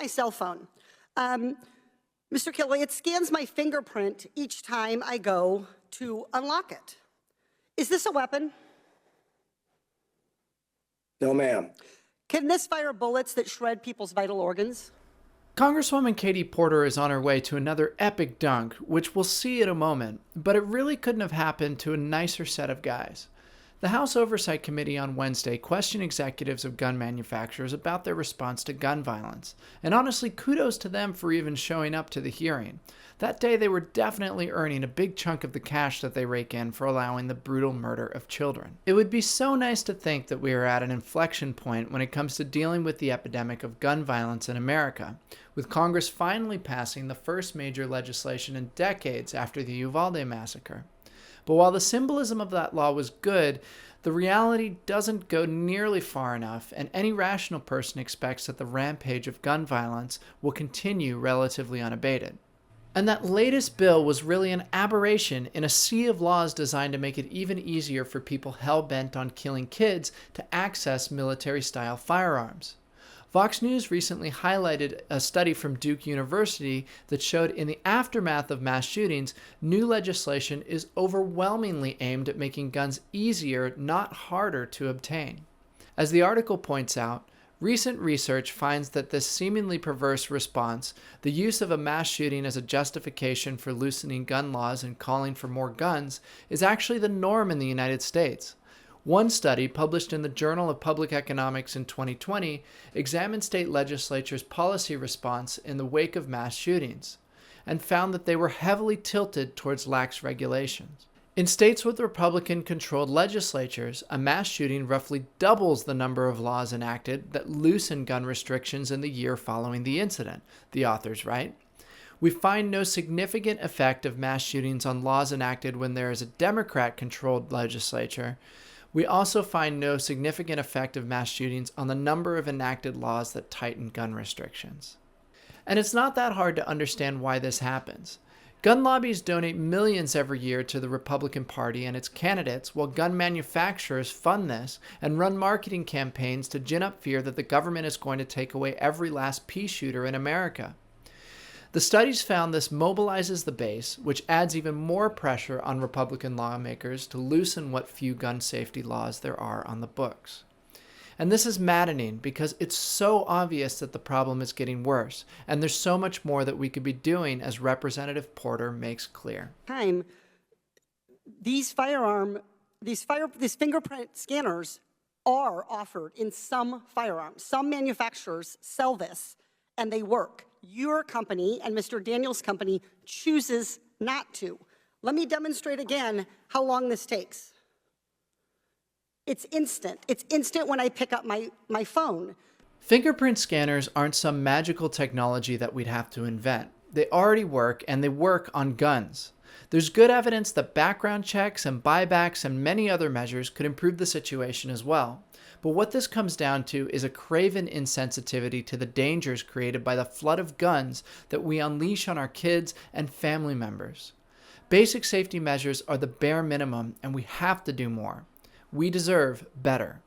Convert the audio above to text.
my cell phone. Mr. Kelly, it scans my fingerprint each time I go to unlock it. Is this a weapon? No, ma'am. Can this fire bullets that shred people's vital organs? Congresswoman Katie Porter is on her way to another epic dunk, which we'll see in a moment, but it really couldn't have happened to a nicer set of guys. The House Oversight Committee on Wednesday questioned executives of gun manufacturers about their response to gun violence, and honestly, kudos to them for even showing up to the hearing. That day, they were definitely earning a big chunk of the cash that they rake in for allowing the brutal murder of children. It would be so nice to think that we are at an inflection point when it comes to dealing with the epidemic of gun violence in America, with Congress finally passing the first major legislation in decades after the Uvalde massacre. But while the symbolism of that law was good, the reality doesn't go nearly far enough, and any rational person expects that the rampage of gun violence will continue relatively unabated. And that latest bill was really an aberration in a sea of laws designed to make it even easier for people hell-bent on killing kids to access military-style firearms. Vox News recently highlighted a study from Duke University that showed in the aftermath of mass shootings, new legislation is overwhelmingly aimed at making guns easier, not harder to obtain. As the article points out, recent research finds that this seemingly perverse response, the use of a mass shooting as a justification for loosening gun laws and calling for more guns, is actually the norm in the United States. One study, published in the Journal of Public Economics in 2020, examined state legislatures' policy response in the wake of mass shootings, and found that they were heavily tilted towards lax regulations. In states with Republican-controlled legislatures, a mass shooting roughly doubles the number of laws enacted that loosen gun restrictions in the year following the incident, the authors write. We find no significant effect of mass shootings on laws enacted when there is a Democrat-controlled legislature. We also find no significant effect of mass shootings on the number of enacted laws that tighten gun restrictions. And it's not that hard to understand why this happens. Gun lobbies donate millions every year to the Republican Party and its candidates, while gun manufacturers fund this and run marketing campaigns to gin up fear that the government is going to take away every last pea shooter in America. The studies found this mobilizes the base, which adds even more pressure on Republican lawmakers to loosen what few gun safety laws there are on the books. And this is maddening because it's so obvious that the problem is getting worse, and there's so much more that we could be doing, as Representative Porter makes clear. These fingerprint scanners are offered in some firearms. Some manufacturers sell this, and they work. Your company and Mr. Daniels' company chooses not to. Let me demonstrate again how long this takes. It's instant. It's instant when I pick up my phone. Fingerprint scanners aren't some magical technology that we'd have to invent. They already work, and they work on guns. There's good evidence that background checks and buybacks and many other measures could improve the situation as well. But what this comes down to is a craven insensitivity to the dangers created by the flood of guns that we unleash on our kids and family members. Basic safety measures are the bare minimum, and we have to do more. We deserve better.